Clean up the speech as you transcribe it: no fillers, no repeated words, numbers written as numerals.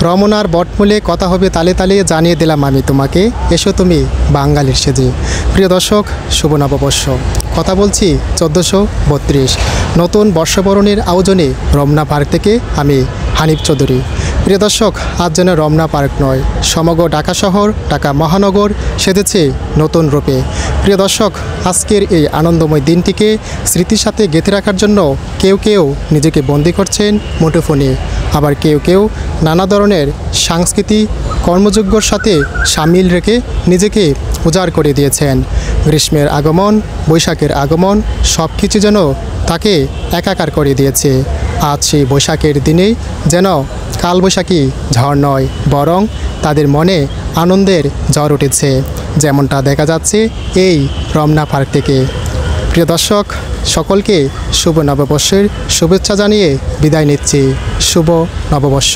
রমনার বটমূলে কথা হবে তালে তালে জানিয়ে দিলাম আমি তোমাকে, এসো তুমি বাঙালির সেজে। প্রিয় দর্শক, শুভ নববর্ষ। কথা বলছি 1432 নতুন বর্ষবরণের আয়োজনে রমনা পার্ক থেকে আমি হানিফ চৌধুরী। প্রিয় দর্শক, আজ যেন রমনা পার্ক নয়, সমগ্র ঢাকা শহর, ঢাকা মহানগর সেজেছে নতুন রূপে। প্রিয় দর্শক, আজকের এই আনন্দময় দিনটিকে স্মৃতির সাথে গেঁথে রাখার জন্য কেউ কেউ নিজেকে বন্দী করছেন মুঠোফোনে, আবার কেউ কেউ নানা ধরনের সাংস্কৃতিক কর্মযজ্ঞর সাথে সামিল রেখে নিজেকে উজাড় করে দিয়েছেন। গ্রীষ্মের আগমন, বৈশাখের আগমন সব কিছু যেন তাকে একাকার করে দিয়েছে। আজ সেই বৈশাখের দিনে যেন কালবৈশাখী ঝড় নয়, বরং তাদের মনে আনন্দের ঝড় উঠেছে, যেমনটা দেখা যাচ্ছে এই রমনা পার্ক থেকে। প্রিয় দর্শক, সকলকে শুভ নববর্ষের শুভেচ্ছা জানিয়ে বিদায় নিচ্ছি। শুভ নববর্ষ।